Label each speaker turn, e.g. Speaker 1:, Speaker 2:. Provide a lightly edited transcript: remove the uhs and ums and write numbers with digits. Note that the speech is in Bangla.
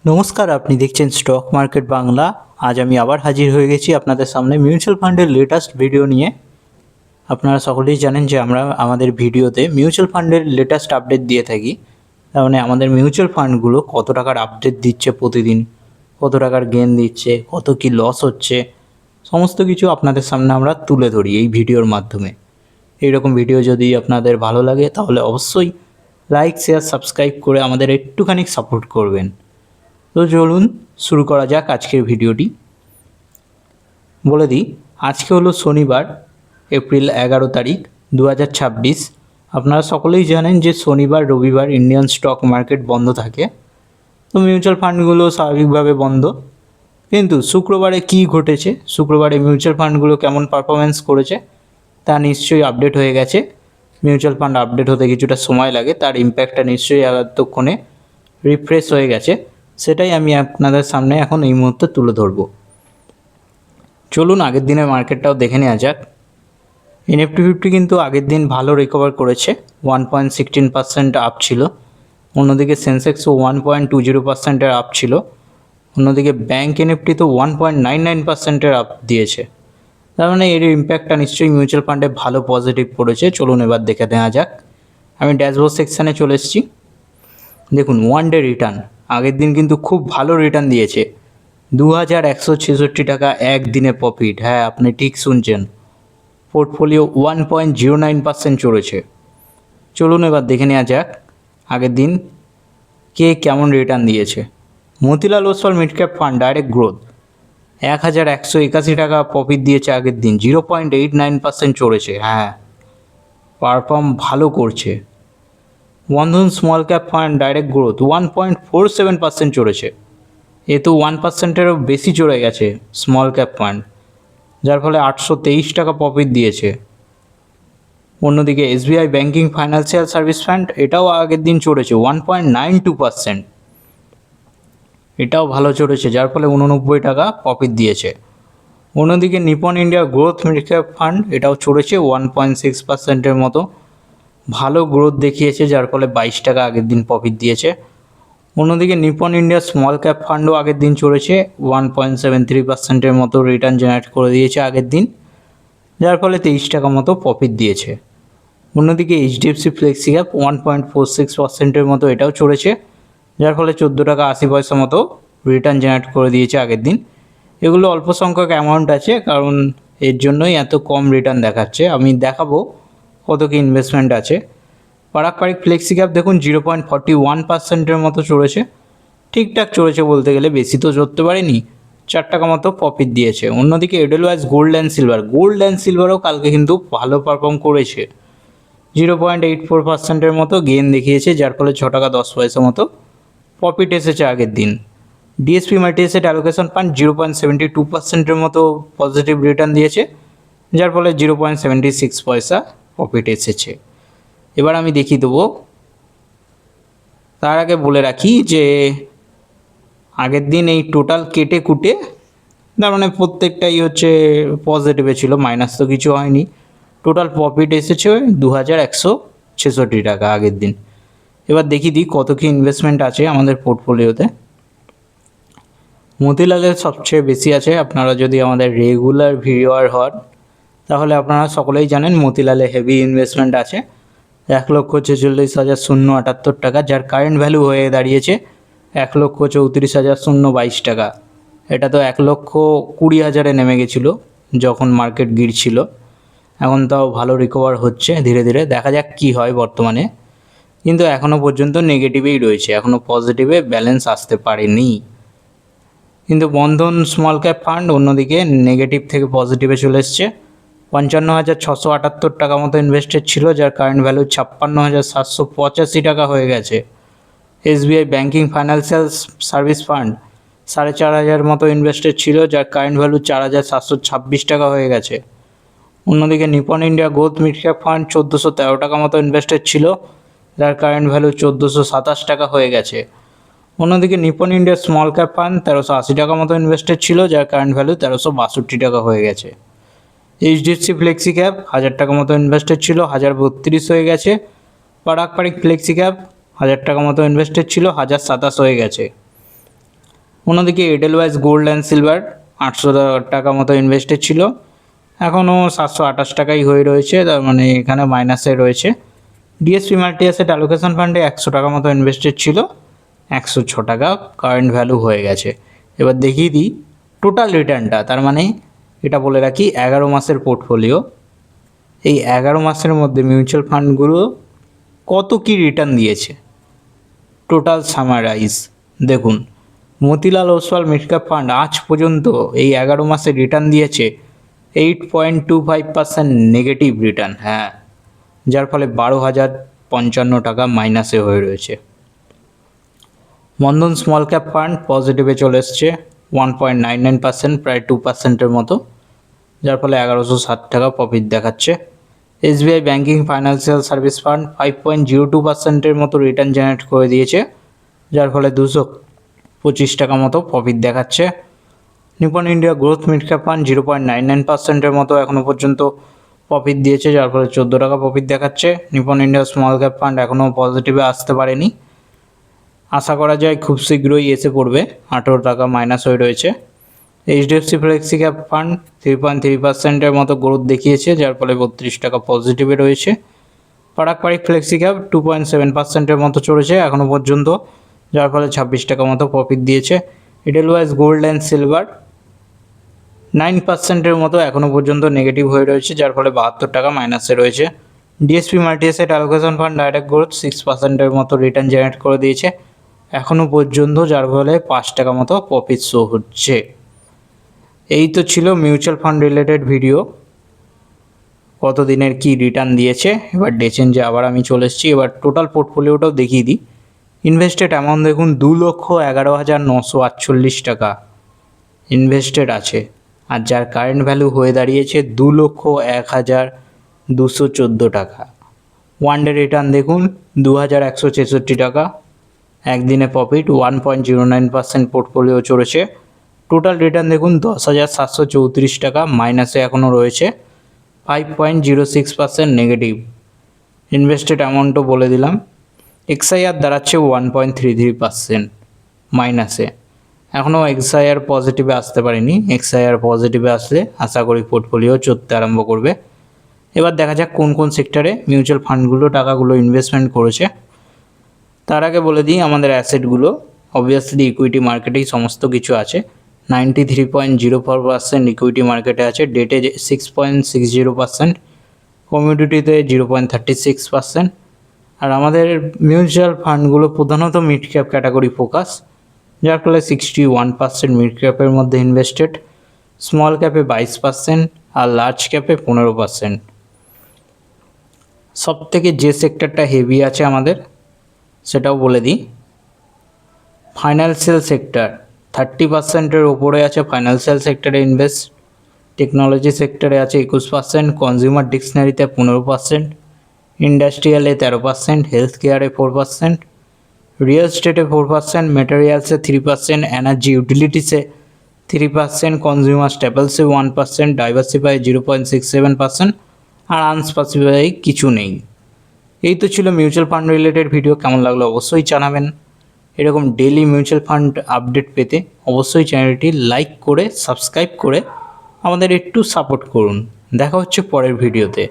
Speaker 1: নমস্কার, আপনি দেখছেন স্টক মার্কেট বাংলা। আজ আমি আবার হাজির হয়ে গেছি আপনাদের সামনে মিউচুয়াল ফান্ডের লেটেস্ট ভিডিও নিয়ে। আপনারা সকলেই জানেন যে আমরা আমাদের ভিডিওতে মিউচুয়াল ফান্ডের লেটেস্ট আপডেট দিয়ে থাকি। তার মানে আমাদের মিউচুয়াল ফান্ডগুলো কত টাকার আপডেট দিচ্ছে প্রতিদিন, কত টাকার গেইন দিচ্ছে, কত কি লস হচ্ছে, সমস্ত কিছু আপনাদের সামনে আমরা তুলে ধরি এই ভিডিওর মাধ্যমে। এইরকম ভিডিও যদি আপনাদের ভালো লাগে তাহলে অবশ্যই লাইক, শেয়ার, সাবস্ক্রাইব করে আমাদের একটুখানি সাপোর্ট করবেন। তো চলুন শুরু করা যাক আজকের ভিডিওটি। বলে দিই, আজকে হলো শনিবার, এপ্রিল 11 তারিখ 2026। আপনারা সকলেই জানেন যে শনিবার রবিবার ইন্ডিয়ান স্টক মার্কেট বন্ধ থাকে, তো মিউচুয়াল ফান্ডগুলো স্বাভাবিকভাবে বন্ধ। কিন্তু শুক্রবারে কি ঘটেছে, শুক্রবারে মিউচুয়াল ফান্ডগুলো কেমন পারফরমেন্স করেছে তা নিশ্চয়ই আপডেট হয়ে গেছে। মিউচুয়াল ফান্ড আপডেট হতে কিছুটা সময় লাগে, তার ইম্প্যাক্টটা নিশ্চয়ই এতক্ষণে রিফ্রেশ হয়ে গেছে। সেটাই আমি আপনাদের সামনে এখন এই মুহূর্তে তুলে ধরব। চলুন আগের দিনের মার্কেটটাও দেখে নেওয়া যাক। নিফটি 50 কিন্তু আগের দিন ভালো রিকভার করেছে, 1.16% আপ ছিল। অন্যদিকে সেন্সেক্সও 1.20%-এর আপ ছিল। অন্যদিকে ব্যাঙ্ক নিফটি তো 1.99%-এর আপ দিয়েছে। তার মানে এর ইম্প্যাক্টটা নিশ্চয়ই মিউচুয়াল ফান্ডে ভালো পজিটিভ পড়েছে। চলুন এবার দেখে নেওয়া যাক। আমি ড্যাশবোর্ড সেকশানে চলে এসেছি। দেখুন, ওয়ান ডে রিটার্ন আগের দিন কিন্তু খুব ভালো রিটার্ন দিয়েছে, 2166 টাকা একদিনে প্রফিট। হ্যাঁ, আপনি ঠিক শুনছেন, পোর্টফোলিও 1.09% চড়েছে। চলুন এবার দেখে নেওয়া যাক আগের দিন কে কেমন রিটার্ন দিয়েছে। Motilal Oswal mid cap fund direct growth 1181 টাকা প্রফিট দিয়েছে আগের দিন, 0.89% চড়েছে। হ্যাঁ, পারফর্ম ভালো করছে। Bandhan small cap fund direct growth 1.47% চড়েছে। এ তো 1%-এরও বেশি চড়ে গেছে স্মল ক্যাপ ফান্ড, যার ফলে 823 টাকা প্রফিট দিয়েছে। অন্যদিকে SBI banking financial service fund এটাও আগের দিন চড়েছে 1.92%, এটাও ভালো চড়েছে, যার ফলে 89 টাকা প্রফিট দিয়েছে। অন্যদিকে Nipon India growth mid cap fund এটাও চড়েছে 1.6%-এর মতো, ভালো গ্রোথ দেখিয়েছে, যার ফলে 22 টাকা আগের দিন প্রফিট দিয়েছে। অন্যদিকে নিপন ইন্ডিয়া স্মল ক্যাপ ফান্ডও আগের দিন চড়েছে 1.73%-এর মতো রিটার্ন জেনারেট করে দিয়েছে আগের দিন, যার ফলে 23 টাকা মতো প্রফিট দিয়েছে। অন্যদিকে এইচডিএফসি ফ্লেক্সি ক্যাপ 1.46%-এর মতো এটাও চড়েছে, যার ফলে 14 টাকা 80 পয়সা মতো রিটার্ন জেনারেট করে দিয়েছে আগের দিন। এগুলো অল্প সংখ্যক অ্যামাউন্ট আছে, কারণ এর জন্যই এত কম রিটার্ন দেখাচ্ছে। আমি দেখাবো কত কি ইনভেস্টমেন্ট আছে। পারাক ফ্লেক্সি ক্যাপ দেখুন 0.41%-এর মতো চড়েছে, ঠিকঠাক চড়েছে বলতে গেলে, বেশি তো চড়তে পারেনি, 4 টাকা মতো প্রফিট দিয়েছে। অন্যদিকে এডেলওয়াইজ গোল্ড অ্যান্ড সিলভারও কালকে কিন্তু ভালো পারফর্ম করেছে, 0.84%-এর মতো গেইন দেখিয়েছে, যার ফলে 6 টাকা 10 পয়সা মতো প্রফিট এসেছে আগের দিন। DSP multi asset allocation fund 0.72%-এর মতো পজিটিভ রিটার্ন দিয়েছে, যার ফলে 0.76 পয়সা প্রফিট এসেছে। এবার আমি দেখিয়ে দেবো। তার আগে বলে রাখি যে আগের দিন এই টোটাল কেটে কুটে, তার মানে প্রত্যেকটাই হচ্ছে পজিটিভে ছিল, মাইনাস তো কিছু হয়নি। টোটাল প্রফিট এসেছে 2166 টাকা আগের দিন। এবার দেখিয়ে দিই কত কি ইনভেস্টমেন্ট আছে আমাদের পোর্টফোলিওতে। মতিলালের সবচেয়ে বেশি আছে। আপনারা যদি আমাদের রেগুলার ভিউয়ার হন তাহলে আপনারা সকলেই জানেন মতিলালে হেভি ইনভেস্টমেন্ট আছে, 1,46,078 টাকা, যার কারেন্ট ভ্যালু হয়ে দাঁড়িয়েছে 1,34,022 টাকা। এটা তো 1,20,000-এ নেমে গেছিলো যখন মার্কেট গিরছিল, এখন তাও ভালো রিকভার হচ্ছে ধীরে ধীরে। দেখা যাক কী হয় বর্তমানে, কিন্তু এখনও পর্যন্ত নেগেটিভেই রয়েছে, এখনও পজিটিভে ব্যালেন্স আসতে পারেনি। কিন্তু বন্ধন স্মল ক্যাপ ফান্ড অন্যদিকে নেগেটিভ থেকে পজিটিভে চলে এসছে, 55,678 টাকা মতো ইনভেস্টেড ছিল, যার কারেন্ট ভ্যালু 56,785 টাকা হয়ে গেছে। SBI banking financial service fund 4,500 মতো ইনভেস্টেড ছিল, যার কারেন্ট ভ্যালু 4,726 টাকা হয়ে গেছে। অন্যদিকে Nipon India growth mid cap fund 1,413 টাকা মতো ইনভেস্টেড ছিল, যার কারেন্ট ভ্যালু 1,427 টাকা হয়ে গেছে। অন্যদিকে Nipon India small cap fund 1,380 টাকা মতো ইনভেস্টেড ছিল, যার কারেন্ট ভ্যালু 1,362 টাকা হয়ে গেছে। এইচডিএফসি ফ্লেক্সি ক্যাপ 1,000 টাকা মতো ইনভেস্টেড ছিল, 1,032 হয়ে গেছে। পারাক ফ্লেক্সি ক্যাপ 1,000 টাকা মতো ইনভেস্টেড ছিল, 1,027 হয়ে গেছে। অন্যদিকে এডেলওয়াইজ গোল্ড অ্যান্ড সিলভার 800 টাকা মতো ইনভেস্টেড ছিল, এখনও 728 টাকাই হয়ে রয়েছে, তার মানে এখানে মাইনাসে রয়েছে। ডিএসপি মাল্টি অ্যাসেট অ্যালোকেশন ফান্ডে 100 টাকা মতো ইনভেস্টেড ছিল, 106 টাকা কারেন্ট ভ্যালু হয়ে গেছে। এবার দেখিয়ে দিই টোটাল রিটার্নটা, তার মানে এটা বলে রাখি 11 মাসের পোর্টফোলিও। এই 11 মাসের মধ্যে মিউচুয়াল ফান্ডগুলো কত কি রিটার্ন দিয়েছে টোটাল সামারাইজ দেখুন। Motilal Oswal mid cap fund আজ পর্যন্ত এই 11 মাসে রিটার্ন দিয়েছে 8.25% নেগেটিভ রিটার্ন, হ্যাঁ, যার ফলে 12,055 টাকা মাইনাসে হয়ে রয়েছে। বন্ধন স্মল ক্যাপ ফান্ড পজিটিভে চলে এসছে 1.99%, প্রায় 2%-এর মতো, যার ফলে 1160 টাকা প্রফিট দেখাচ্ছে। SBI banking financial service fund 5.02%-এর মতো রিটার্ন জেনারেট করে দিয়েছে, যার ফলে 225 টাকা মতো প্রফিট দেখাচ্ছে। Nippon India growth mid cap fund 0.99%-এর মতো এখনও পর্যন্ত প্রফিট দিয়েছে, যার ফলে 14 টাকা প্রফিট দেখাচ্ছে। Nippon India small cap fund এখনও পজিটিভে আসতে পারেনি, আশা করা যায় খুব শীঘ্রই এসে পড়বে, 18 টাকা মাইনাস হয়ে রয়েছে। এইচডিএফসি ফ্লেক্সি ক্যাপ ফান্ড 3.3%-এর মতো গ্রোথ দেখিয়েছে, যার ফলে 32 টাকা পজিটিভে রয়েছে। পারাক পারিক ফ্লেক্সি ক্যাপ 2.7%-এর মতো চলেছে এখনও পর্যন্ত, যার ফলে 26 টাকা মতো প্রফিট দিয়েছে। এডেলওয়াইজ গোল্ড অ্যান্ড সিলভার 9%-এর মতো এখনও পর্যন্ত নেগেটিভ হয়ে রয়েছে, যার ফলে 72 টাকা মাইনাসে রয়েছে। DSP multi asset allocation fund direct growth 6%-এর মতো রিটার্ন জেনারেট করে দিয়েছে এখনও পর্যন্ত, যার ফলে 5 টাকা মতো প্রফিট শো হচ্ছে। এই তো ছিল মিউচুয়াল ফান্ড রিলেটেড ভিডিও, কত দিনের কি রিটার্ন দিয়েছে। এবার ডে চেঞ্জে আবার আমি চলে এসেছি। এবার টোটাল পোর্টফোলিওটাও দেখিয়ে দিই। ইনভেস্টেড অ্যামাউন্ট দেখুন 2,11,948 টাকা ইনভেস্টেড আছে, আর যার কারেন্ট ভ্যালু হয়ে দাঁড়িয়েছে 2,01,214 টাকা। ওয়ান ডে রিটার্ন দেখুন 2,166 টাকা, একদিনে প্রফিট 1.09% পোর্টফোলিও চলেছে। টোটাল রিটার্ন দেখুন 10,734 টাকা, মাইনাসে এখনও রয়েছে, 5.06% নেগেটিভ। ইনভেস্টেড অ্যামাউন্টও বলে দিলাম। এক্সআইআর দাঁড়াচ্ছে 1.33% মাইনাসে, এখনও এক্সআইআর পজিটিভে আসতে পারেনি। এক্সআইআর পজিটিভে আসলে আশা করি পোর্টফোলিও চড়তে আরম্ভ করবে। এবার দেখা যাক কোন কোন সেক্টরে মিউচুয়াল ফান্ডগুলো টাকাগুলো ইনভেস্টমেন্ট করেছে। তার আগে বলে দিই আমাদের অ্যাসেটগুলো অবভিয়াসলি ইকুইটি মার্কেটেই সমস্ত কিছু আছে। 93.04% ইকুইটি মার্কেটে আছে, ডেটে 6.60%, কমিউডিটিতে 0.36%। আর আমাদের মিউচুয়াল ফান্ডগুলো প্রধানত মিড ক্যাপ ক্যাটাগরি ফোকাস, যার ফলে 61% মিড ক্যাপের মধ্যে ইনভেস্টেড, স্মল ক্যাপে 22% আর লার্জ ক্যাপে 15%। সবথেকে যে সেক্টরটা হেভি আছে আমাদের সেটাও বলে দিই। ফাইন্যান্সিয়াল সেক্টর 30%-এর ওপরে আছে ফাইন্যান্সিয়াল সেক্টরে ইনভেস্ট, টেকনোলজি সেক্টরে আছে 21%, কনজিউমার ডিকশনারিতে 15%, ইন্ডাস্ট্রিয়ালে 13%, হেলথ কেয়ারে 4%, রিয়েল এস্টেটে 4%, মেটেরিয়ালসে 3%, এনার্জি ইউটিলিটিসে 3%, কনজিউমার স্টেপলসে 1%, ডাইভার্সিফাই 0.67%, আর আনস্পেসিফাই কিছু নেই। এই তো ছিল মিউচুয়াল ফান্ড রিলেটেড ভিডিও। কেমন লাগলো অবশ্যই জানাবেন। এরকম ডেইলি মিউচুয়াল ফান্ড আপডেট পেতে অবশ্যই চ্যানেলটি লাইক করে সাবস্ক্রাইব করে আমাদের একটু সাপোর্ট করুন। দেখা হচ্ছে পরের ভিডিওতে।